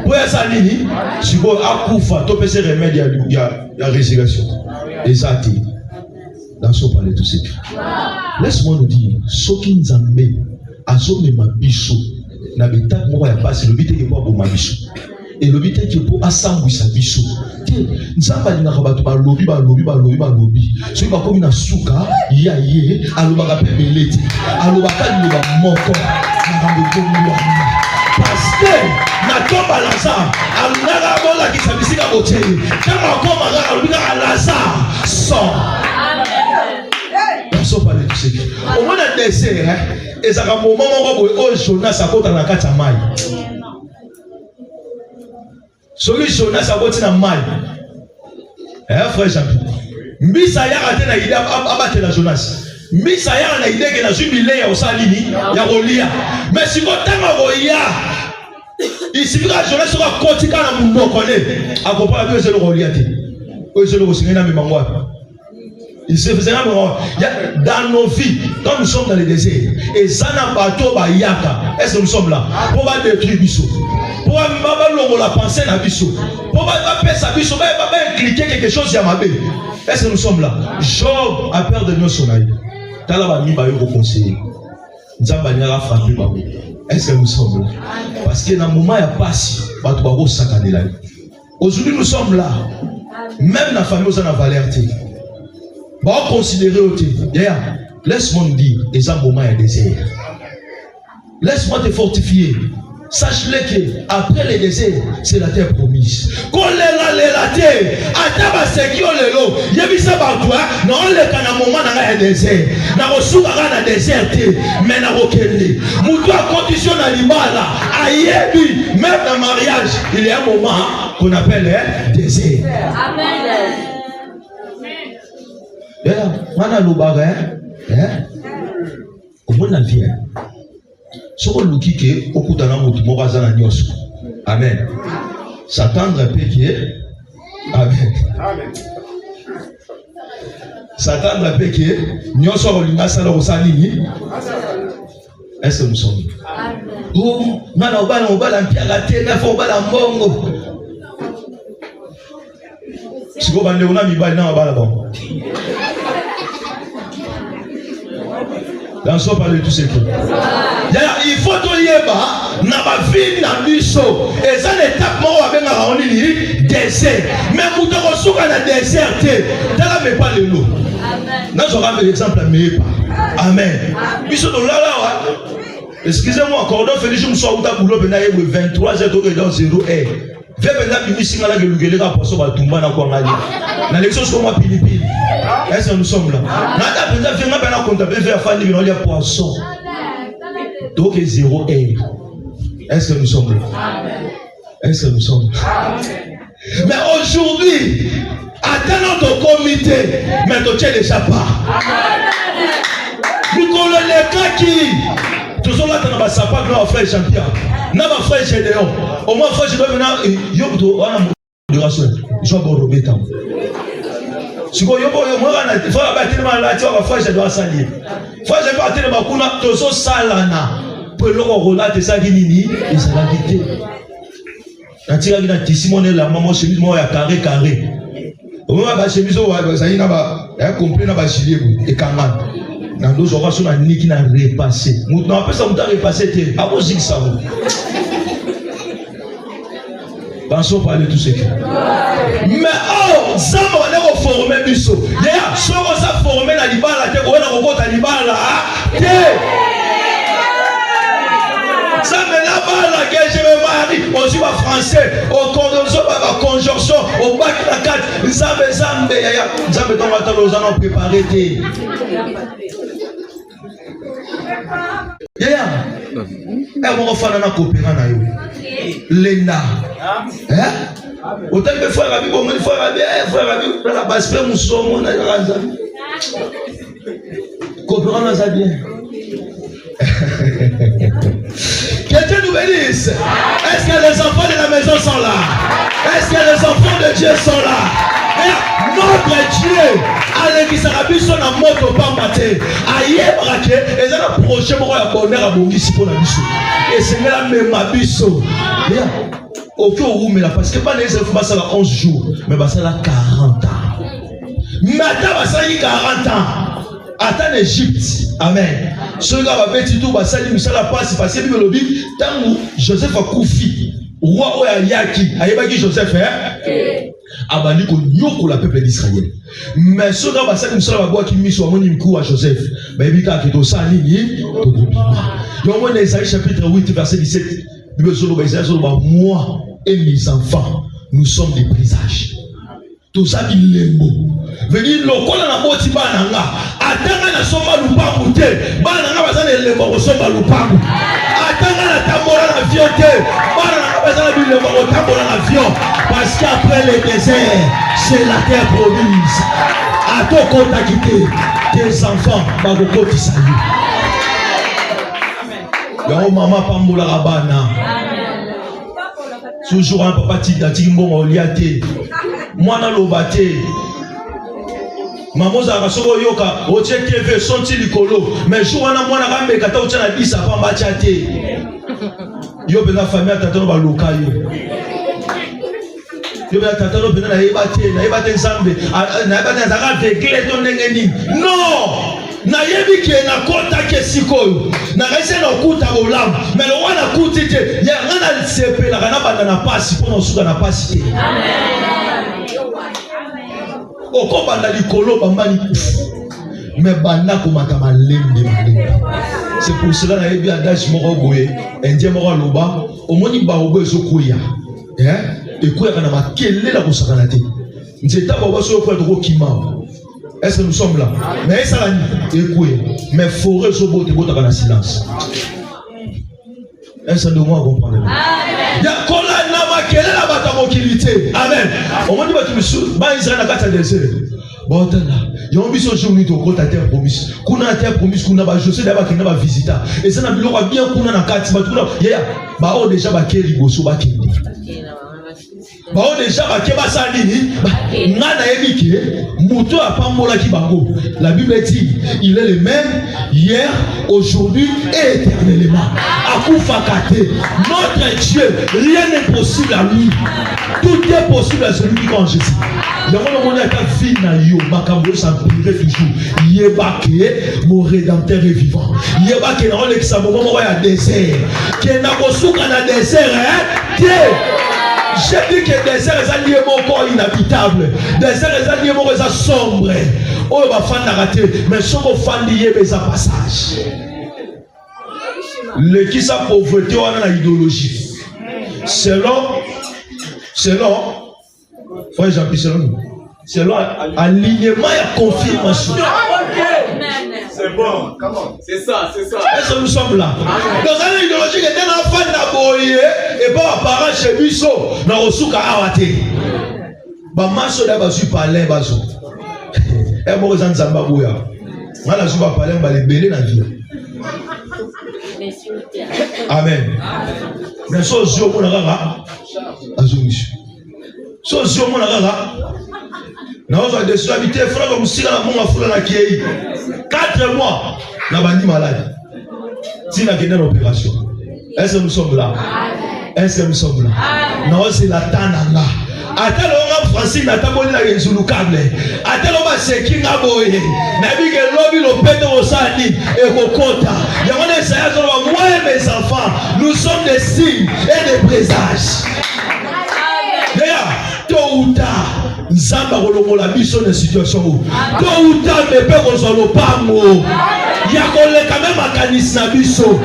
S1: Pour ça nini, si vous a koufa, tout peut se remettre il y a résurrection. Et ça dit. Dans ce palais tout ce qui. Laisse-moi nous dire, ce qui nous amène à ce même bichot, n'a pas de moi pas c'est le but que pour ma bichot. Et le but que pour assembler sa bichot. Nous avons dit na rabat ba lobby. Ce qui va comme une souka, ya ye, alo ba rappel beleti, alo ba kan ba moko, na ba parce que na tomba Lazare, alo na ba la ki sa bisika bote. Kama koma alo bi ka Lazare sort. Pas de tout ce qui. Au moins dans le désert, et ça a un moment où Jonas a porté dans la carte à maille. Celui Jonas a porté dans la maille. Frère Jean-Pierre. Misaya a été dans l'idée abattre la Jonas. Misaya a l'idée que dans une billet au salini, il y a Rolia. Mais si vous avez Rolia, il suffit que Jonas soit continué dans le monde. À comprendre que c'est le Rolia. C'est le Rolia. Il se faisait dans nos vies, quand nous sommes dans le désert, et ça n'a pas tout yaka. Est-ce que nous sommes là? Pour détruire Bissot. Pour la pensée dans Bissot. Pour faire sa Bissot, pour cliquer quelque chose à ma belle. Est-ce que nous sommes là? Job a peur de nos soleils. Talaba ni ba yo conseiller. Nzamba ni a frappé ba. Est-ce que nous sommes là? Parce que dans le moment il y a passé, ba to ba go sakaner là. Aujourd'hui nous sommes là. Même la famille aux en alerté. Bon, considérer aussi. Laisse-moi me dire, et un moment il y a désert. Laisse-moi te fortifier. Sache-le que après le désert, c'est la terre promise. Quand la terre, ataba seki olelo, yebisa batwa, non le kana moment na ya désert. Na kosuka na désert mais na kokende. Mutu a condition na limala, ayebi, même dans mariage, il y a un moment qu'on appelle désert. Amen. Mana lubaga omona vie soko lukike okutana mutu moko aza na nyonso. Amen. S'attendre pe qui est amen. S'attendre pe qui est nyonso olinga sala osalini. Est-ce que nous sommes? Oh mana obala mpiaka te na fo obala mbongo. Siko bande ona mibali na obala bon. Dans ce parler tout ce qui. Il faut te lier na ba vie na biso. Et ça l'étape mo wa benga on dit désert. Mais pour te recevoir na désert te, tala me pas le lot. Amen. Nous aurons l'exemple mais pas. Amen. Biso do là excusez-moi encore donc Félix me soit uta boulot bena 23h dans 0h. Vebenda bimisinga la gelugeleka poso ba tumba na kwa ngali. Na l'élection sur moi pilipili. Est-ce que nous sommes là? Nada penza venga bena comptable faire fandi bino lia poisson. Donc 0 heure. Est-ce que nous sommes là? Amen. Est-ce que nous sommes là? Amen. Mais aujourd'hui, attends notre comité, mais tu tiens déjà pas. Amen. Nous connaissons qui? Tout ça là dans ma sapate là frère Jean-Pierre. Na ba frère Gédéon. Au moins frère Gédéon maintenant yo to on a modération. Je vais rober tam. Si ko yo moi na frère ba tellement là tu vas frère Gédéon salir. Frère Gédéon ba tellement kuna to so salana. Pour le relate ça nini et ça va quitter. Na tira ki na tisimone la maman chemise moi ya carré. Au moins ba chemise o ba ça ina ba ya complet na ba gilet et kangana. Dans nos orations, on a ni qui n'a repassé. Nous n'avons pas ça, on a repassé. À vos ça. Pensons parler tout ce qui. Mais oh, ça m'a formé biso. D'ailleurs, si on s'est formé dans l'ibala, on a rencontré l'ibala. Ça me l'a balle que je me marie. On dit français, au conjonction, au bac la 4. Zambe, yaya. Zambe, ton matin, nous allons préparer tes. Yaya. On va faire un coopération. Lenda. Hein? Autant que frère Rabi, bon, frère Rabi, dans la base, frère Mousson, on a le razan. Coopérant dans sa bien. Que Dieu nous bénisse. Est-ce que les enfants de la maison sont là? Est-ce que les enfants de Dieu sont là? Et notre Dieu, allez qui sera bis sur la moto pas maté. Aïe braqué, et ça le projet pour la bonheur à Bongisi pour la biso. Et c'est là même ma biso. Aucun room là parce que pas les enfants ça la 11 jours, mais ça la 40 ans. Maintenant ça y 40 ans. Attends l'Égypte. Amen. Ce gars va mettre tout ça lui ça la passe parce que le lobby tant Joseph a Koufi roi Oyayaki ayebaki Joseph abandi ko nyoko la peuple d'Israël. Mais ce gars va ça lui ça va boire qui mis sur mon mkou à Joseph. Ba ebika ke to ça nini to bima. Yo mon Isaïe chapitre 8 verset 17. Bible solo ba Isaïe solo ba moi et mes enfants nous sommes des présages. Tout ça qui lembo. Venir lokola na moti bana nga. Atanga na soma lupangu te. Bana nga bazana lembo ko soma lupangu. Atanga na tambola na avion te. Bana nga bazana bilembo ko tambola na avion. Parce qu'après le désert, c'est la terre promise. A ton compte à quitter tes enfants, ba ko kotisa yo. Yo maman pambola rabana. Toujours un papa titi mbongo liate. Mwana lobate maman za kasoko yoka otie TV sonti likolo mais jour wana mwana kambe kata otia na bisa pamba chate yo bena famille tatano ba lokayo yo bena tatano bena na yebate nzambe na yebate nzaka vegle to ndenge nini non na yebi ke na kota ke sikoyo na kaise na kuta bolam mais le wana kuti te ya ngana sepela kana banda na pasi pona suka na pasi te amen. Oko banda likolo bambani mais banda komata malembe. C'est pour cela na yebi adage moko boye indien moko loba omoni ba obo ezokoya ekoya kana makele la kosakana te nzeta baba so ko to kima. Est-ce que nous sommes là? Mais ça la écoute, mais forêt so bote bota kana silence. Est-ce que nous comprenons? Ya kola na makele la bata mokilité. Amen. On m'a dit ba tu me ba Israël na kata désert. Bon là, il y a un biso jour ni to kota terre promise. Kuna terre promise kuna ba José d'aba kena ba visita. Et ça na biloko bien kuna na kati ba tuna. Ya ba o déjà ba keli boso ba kende. Ba o déjà ba keba sa nini? Ngana ebike moto apambola ki bango. La Bible dit, il est le même hier, aujourd'hui et éternellement. Akufa kate. Notre Dieu, rien n'est possible à lui. Tout est possible à celui qui croit en Jésus. Il y a un moment où il y a yo, makambo s'empirer toujours. Yebake, mon rédempteur est vivant. Yebake, dans le moment où il y a désert. Qui n'a pas souka na désert, hein? J'ai dit que le désert est lié mon corps inhabitable. Le désert est lié mon corps sombre. Oh, il va faire rater. Mais si on fait lié, il y a un passage. Le qui sa pauvreté, on a l'idéologie. Selon, frère Jean-Pierre, selon alignement et confirmation.
S3: C'est bon, c'est ça.
S1: Est-ce que nous sommes là? Dans une idéologie qui est dans la fin de la boye et pas apparent chez Bisso, dans le souk à Awate. Bah, maso d'abord, je parle, bazo. Et moi, je suis en Zambabouya. Moi, je suis parlé, je vais belé dans la vie. Amen. Mais si je suis au Monagara, si je suis au Monagara, nous avons des habité, frère, comme si la monnaie foule na kiei. 4 mois, nous avons dit malade. Si nous avons une opération. Est-ce que nous sommes là? Est-ce que nous sommes là? Non, c'est la tananga. Attends, on va Francine, attends, on va aller sur le câble. Attends, on va se qui n'a boye. Nabi que l'homme le pète au sani et au compta. Il y a un essai, moi et mes enfants, nous sommes des signes et des présages. Nzamba kolongola biso na situation où to uta mepe kozolo pango ya koleka même makanisi na biso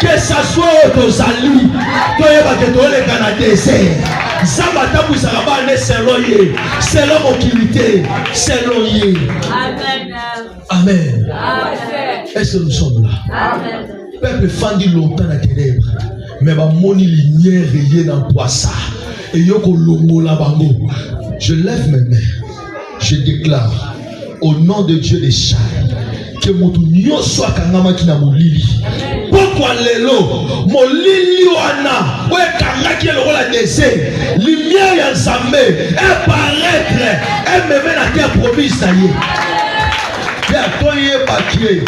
S1: que ça soit tozali to yeba ke to leka na désert Nzamba tabusaka bana selon ye selon mokilité selon ye. Amen. Est-ce que nous sommes là? Amen. Peuple fandi longtemps dans les ténèbres mais ma moni lumière est dans poissa et yoko longo la bango. Je lève mes mains, je déclare au nom de Dieu des chars que mon tout soit kangama qui n'a mon lili. Pourquoi lelo mon lili wana ouais kanga qui est le rôle à décès lumière y ensemble et paraître et me met la terre promise ça y est. Bien toi y est papier.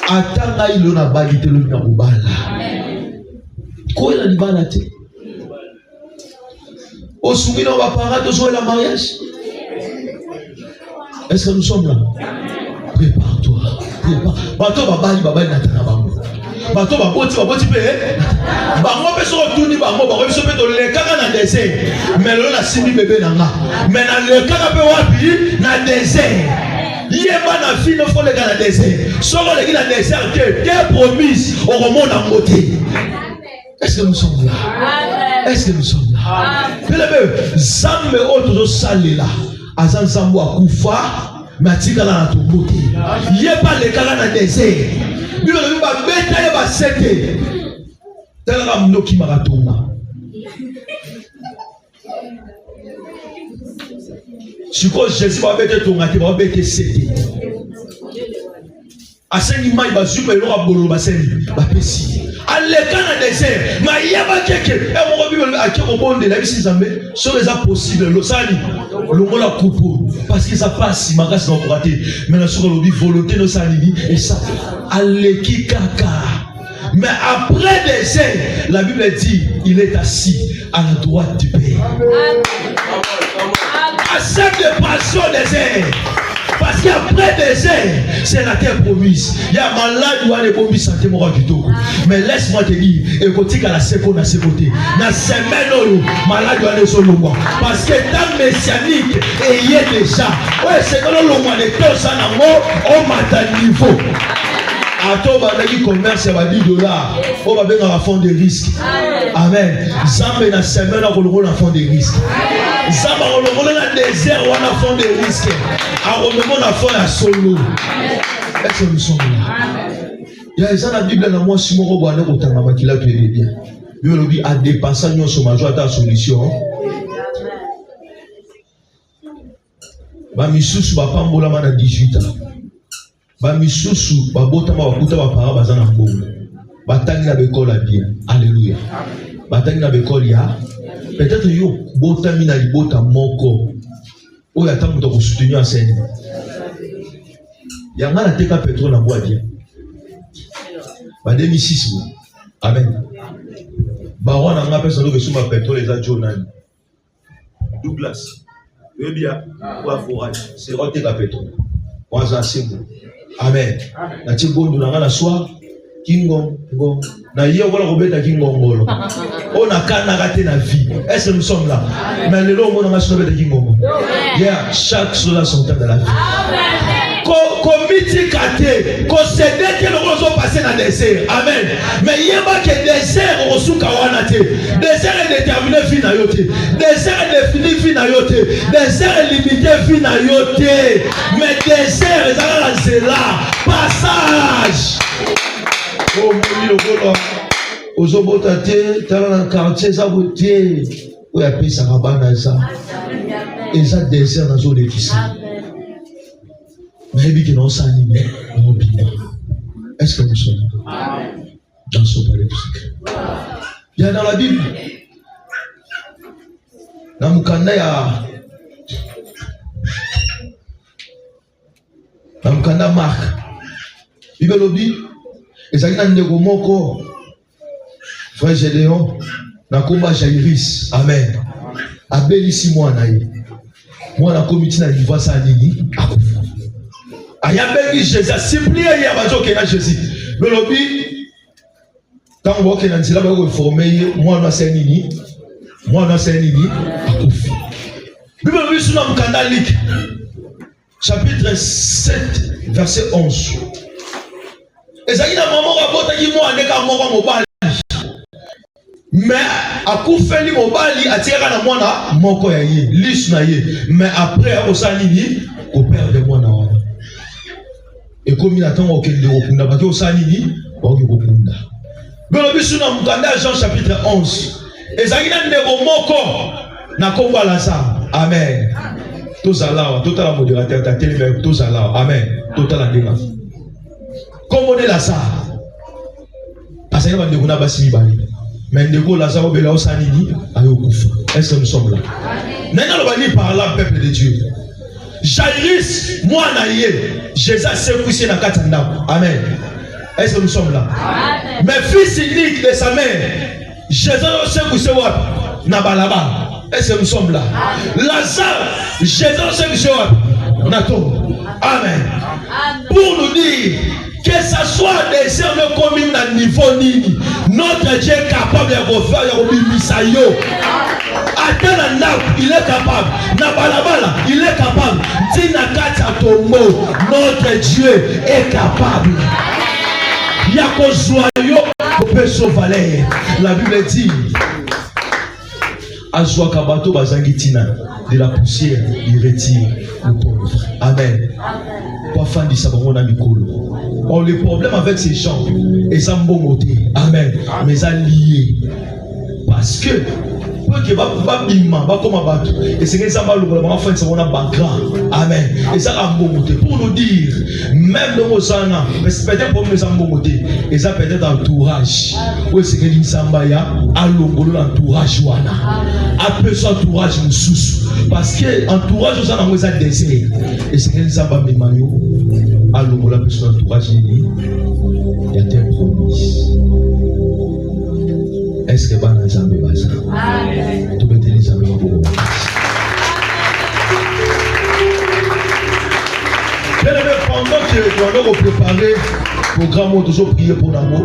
S1: Atanga ilo na bali te lo na kubala. Ko ila ni bala te. Au soumis on va parler de jouer la mariage. Est-ce que nous sommes là? Prépare-toi. Bato babali na tana bango. Bato baboti pe. Bango pe so tuni bango so pe to le kaka na désert. Mais lo na simi bébé nanga. Mais na le kaka pe wapi na désert. Yeba na fille no faut le gars na désert. Solo le gars na désert que promise au remonte en beauté. Est-ce que nous sommes là? Est-ce que nous sommes là? Pelebe zambe oto salela. Azan zambo akufa matika na to beauté. Yeba le gars na désert. Bino le ba beta yeba sete. Tela mnoki maratonga. Si Jésus va mettre ton gâteau, va mettre cédé. À ce niveau, il va super lourd à bolo, va pessi. À l'écran à désert, mais il y a pas quelqu'un. Et on va à qui on bonde la vie si jamais, sur les impossibles, le sali, le mot la coupe, parce que ça passe, si ma race n'a pas raté. Maintenant sur le volonté de sali et ça, à l'équi kaka. Mais après désert, la Bible dit, il est assis à la droite du Père. Accepte de passion désert. Parce qu'après désert, c'est la terre promise. Il y a malade ou un époux santé mora du tout. Mais laisse-moi te dire, écoutez qu'à la seconde à ses côtés, dans semaine malade ou un époux. Parce que dans messianique, il y a déjà. Ouais, c'est que l'on m'a dit que ça n'a pas au matin niveau. Attends, on va dire commerce, va $10. On va bien à fond de risque. Amen. Zambe na semaine, on va fond de risque. Zambe on va dans désert, on va fond de risque. On va fond à solo. Est-ce que nous sommes là? Il y a des gens dans la Bible, dans moi, si mon robot est autant qu'il a tué bien. Il a dit à dépasser nos sommages à ta solution. Misusu va pas mourir à 18 ans. Misusu babotama bakuta bapara baza na mbongo batangi na bekola bien. Alléluia. Batangi na bekola ya peut-être yo botami na libota moko oyo atango to soutenir en scène yanga na teka pétrole na bois bien ba 2006. Amen. Baron na nga pesa lo kesuma pétrole eza Jonan Douglas bien kwa forage c'est roteka pétrole waza simbo. Amen. Na tibondo na ngala soir kingo ngo na yo wala kobeta kingo ngolo. On a kana raté na vie. Est-ce que nous sommes là? Mais le long on a sauvé de kingo. Yeah, chaque chose a son temps dans la vie. Comité kate, concédé que nous allons passer dans le désert. Amen. Mais il y a pas que le désert au sous kawanate. Désert est déterminé fin à yote. Désert est défini fin à yote. Désert est limité fin à yote. Mais désert est là. Passage. Oh mon Dieu, aux obotate, dans le quartier, ça vous dit, où il y a plus ça rabana ça. Et ça désert dans zone de mais il y a est-ce que nous sommes dans ce palais du secret? Il y a dans la Bible, dans le Mukanda Marc, il y a dit, et ça y est dans le Moko, frère Gédéon, dans le combat Jaïris, Amen. Abel ici, moi, moi, la comité n'a pas ça, ayabeli Jésus simplier ya bazo kena Jésus le lobby quand on voit que dans cela va reformer moi na senini akufi Bible nous dit dans Mkandalik, chapitre 7, verset 11. Et ça dit dans maman rapporte qui moi n'est qu'à moi mobile. Mais à coup fait li mobile a tiré na moi na moko ya ye, lis na ye. Mais après au sanini, au père de moi na wana. Et comme il attend au kende okunda, parce que au sanini, au okunda. Mais le bisu na Mkanda Jean chapitre 11. Et ça dit dans ndeko moko na komba la sa. Amen. Tous à l'heure, tout à la modérateur, ta télé, tous à l'heure. Amen. Tout à la démarche. Comme on est là, ça. Parce que nous avons basi bali. Mais nous avons la sa obéla au sanini, ayo kufa. Est-ce que nous sommes là? Nous avons par là, peuple de Dieu. Jairus, moi naïe, Jésus s'est poussé dans katanda. Amen. Est-ce que nous sommes là? Amen. Mais fils unique de sa mère, Jésus s'est poussé na balaba. Est-ce que nous sommes là? Lazare, Jésus s'est poussé na tombe. Amen. Pour nous dire que ça soit des hommes comme un niveau nini, notre Dieu est capable de refaire le misayo. Attends, il est capable. Nabalabala, il est capable. Tina kata tombo, notre Dieu est capable. Yako joyau, peut sauver. La Bible dit. Azwa kabato bazangitina de la poussière, il retire le pauvre. Amen. Pas fan de sabon mikolo. On le problème avec ces gens, et ça me moté. Amen. Mais ça lié. Parce que et c'est que ça va le faire ça on a background. Amen. Et ça a moté pour nous dire même le mot sana peut-être pour nous ça moté et ça peut-être entourage. Oui c'est que l'insambaya a l'ongolo l'entourage wana. Appelle ça entourage mususu parce que entourage ça na moi désir et c'est que l'insamba memayo a l'ongolo la entourage ni il y a des promesses. Est-ce que Bana Zambé va ça? Amen. Tout le monde est Zambé va beaucoup. Pendant que nous allons préparer le programme, nous allons prier pour l'amour.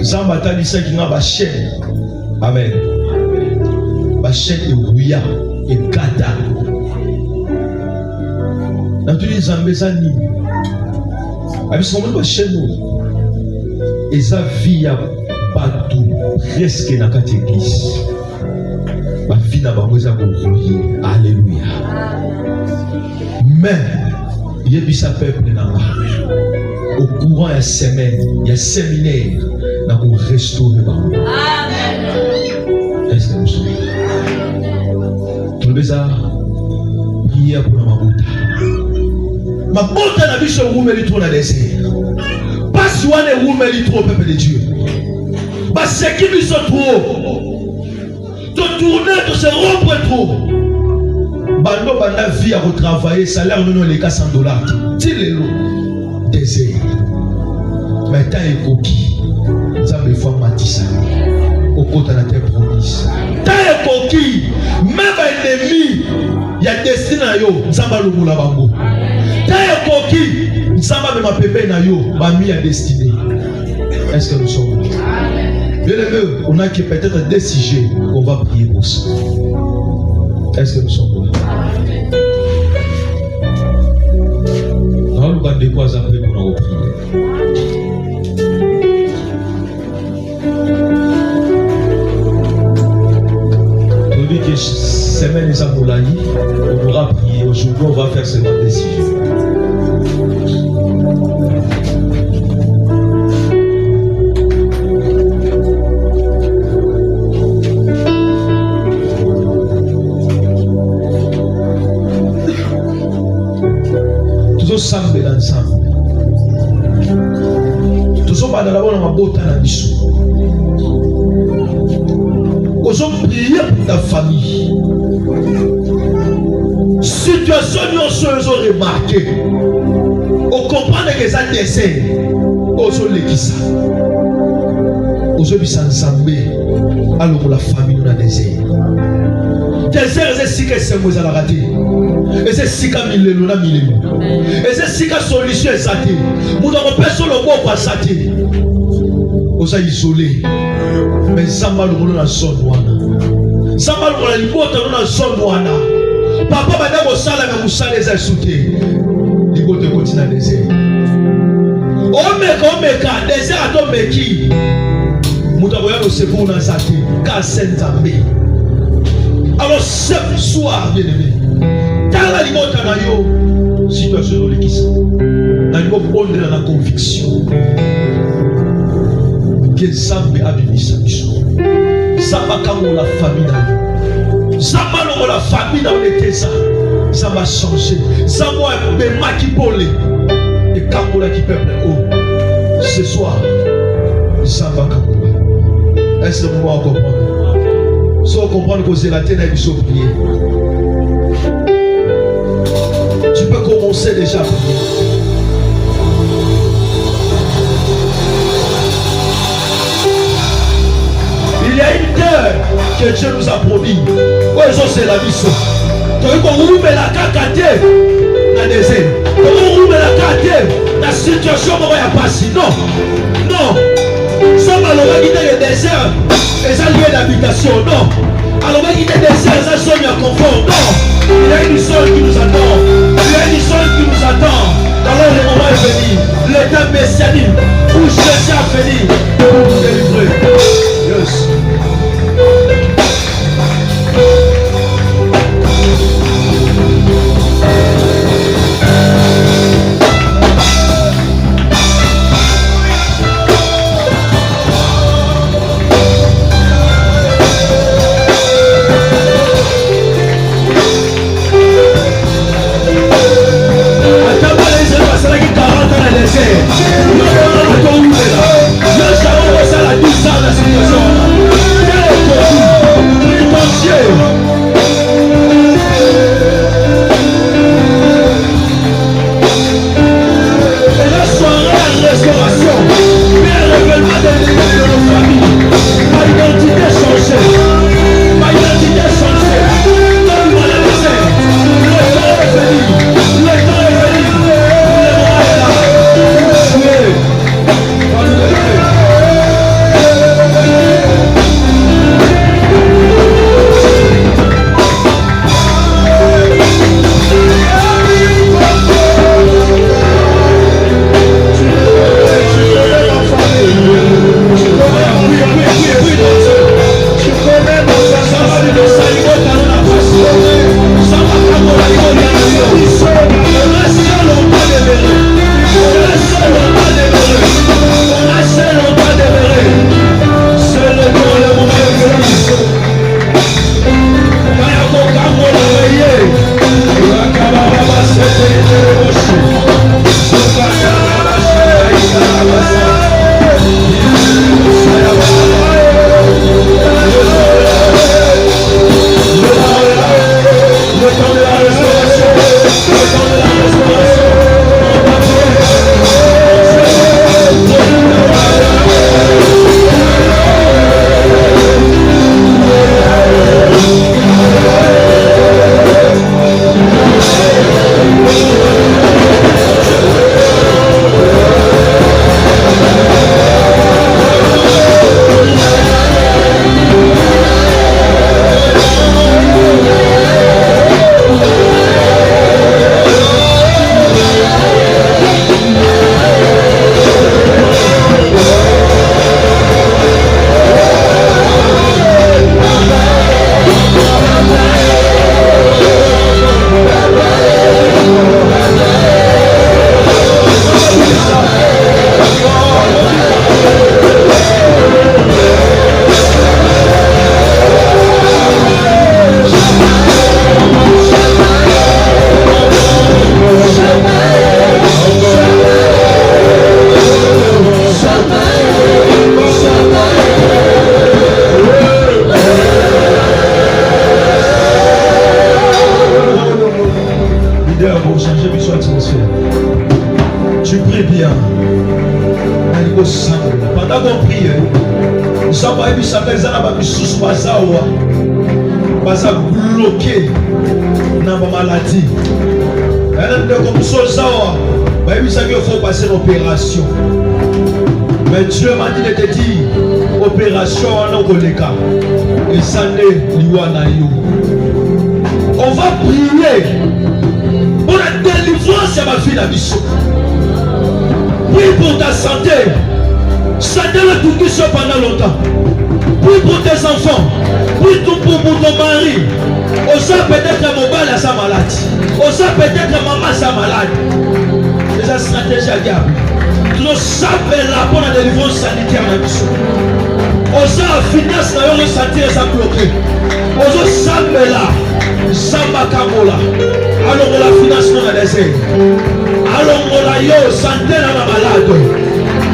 S1: Zamba Talisa qui n'a pas chaîne. Amen. Ma chaîne est Rouya et Gada. Dans tous les Zambé Zani. Avec son nom, ma chaîne. Et sa vie a partout, presque dans la église. Ma vie n'a pas besoin de rouiller. Alléluia. Mais, il y a eu sa peuple dans la au courant, il y a semaine, il y a séminaire, pour restaurer le bambou. Est-ce que nous sommes là? Tout le monde prier pour la mabota. Ma bota n'a vu ce roumé li trop dans le désert. Pas si on est roumé li trop, peuple de Dieu. Parce que qui nous sont trop, te tourner, de se rompre trop. Bando banda vie à retravailler, salaire nous les cas $100. Dis-le désert. Mais tant est coquille, ça me fait matissa. Au côté de la terre promise. Tant est coquille, même un ennemi, il y a destin à yo, ça va le moula bango. Tant est coquille, ça va me pépé na yo, bami a destiné. Est-ce que nous sommes là? Bien aimé, on a peut-être des sujets qu'on va prier pour ça. Est-ce que nous sommes là? Nous allons de quoi après pour nous prier. Nous dit que semaine les amoulaïs, on aura prié. Aujourd'hui, on va faire seulement des sujets. Ensemble ensemble. Tous sommes pas dans la bonne mabota na biso. Osons prier pour ta famille. Situation nous sommes remarqué. On comprend que ça décès. Osons l'équisa. Osons bisa ensemble. Alors pour la famille nous a désert. Désert c'est si que c'est moi à la rater. Et c'est si que millénaire na millénaire. Et c'est si que solution est saté. Nous n'avons pas sur le mot pour saté. On s'est isolé. Mais ça m'a le boulot dans son noir. Zamba lokola libota na zone wana. Papa banda kosala na musala eza soute. Libota koti na désert. Omeka désert atomeki. Muta boya no secours na zate ka Saint-Zambé. Alors ce soir bien aimé. Tala libota na yo situation de l'église. Na libo pondre na conviction. Que Zambé a béni sa biso. Zamba kango la famille na yo. Zamba longo la famille na on ça. Ça va changer. Zamba be makipole. Et kango la qui peuple oh. Ce soir Zamba kango. Est-ce que vous pouvez comprendre? Si vous comprenez que c'est la terre et que prier. Tu peux commencer déjà à prier. Il y a une terre que Dieu nous a promis. Oui, c'est la mission. Tu veux qu'on roule la cacate dans le désert. On roule la cacate dans la situation où il n'y a pas si. Non. Non. Ça va le guider le désert. Et ça lieu d'habitation. Non. Alors on va quitter le désert. Ça sonne à confort. Non. Il y a une seule qui nous attend. Il y a une seule qui nous attend. Alors le moment est venu. L'état messianique. Où Jésus a fini. Pour nous délivrer. Yes.
S2: baza bloqué na ba maladie. Elle ne comme ça ça. Bah oui ça qu'il faut passer l'opération. Mais Dieu m'a dit de te dire opération en Okoleka.
S1: Et ça n'est Liwanayo. On va prier pour la délivrance de ma fille d'Abisso. Prie pour ta santé. Santé le tout qui soit pendant longtemps. Prie pour tes enfants. Prie pour ton mari. Osa peut-être mon bal à sa malade. Osa peut-être maman sa malade. C'est sa stratégie à diable. Nous savons la bonne délivrance sanitaire dans Abisso. Osa finance na yo sentir ça bloqué. Osa savent là. Samba Kamola. Alors on la finance non à l'essai. Alors on la yo santé dans la malade.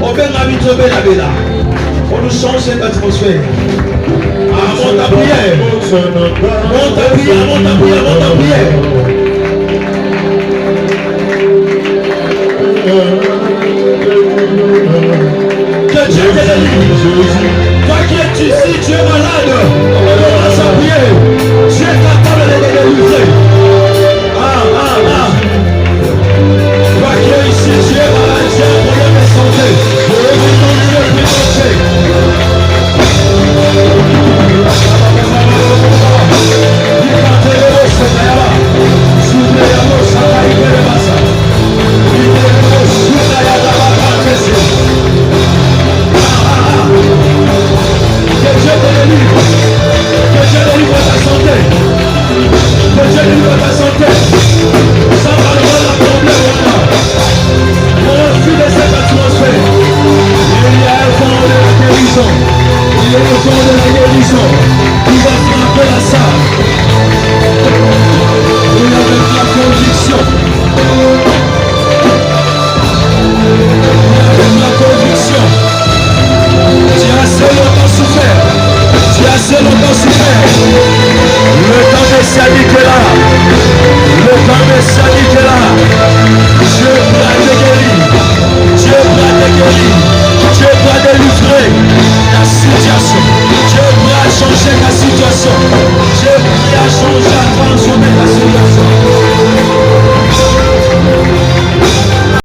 S1: On va m'habituer la bella. On nous change cette atmosphère. Ah, monte ta prière. Monte ta prière, monte ta prière, monte ta prière. Que Dieu te délivre. Toi qui es ici, tu es malade. Commence à prier. Tu es capable de te délivrer. Toi qui es ici, tu es malade, tu as un problème de santé. Je vais vous demander de prier. Que Dieu te délivre. Que Dieu délivre ta santé. Que Dieu délivre ta santé. Ça va avoir un problème. On refuse de cette atmosphère. Il y a un vent de la guérison. Il y a un vent de la guérison qui va frapper la salle. Il y a avec la conviction. Avec la conviction. Tu as assez longtemps souffert. Tu as assez longtemps souffert. Le temps de salique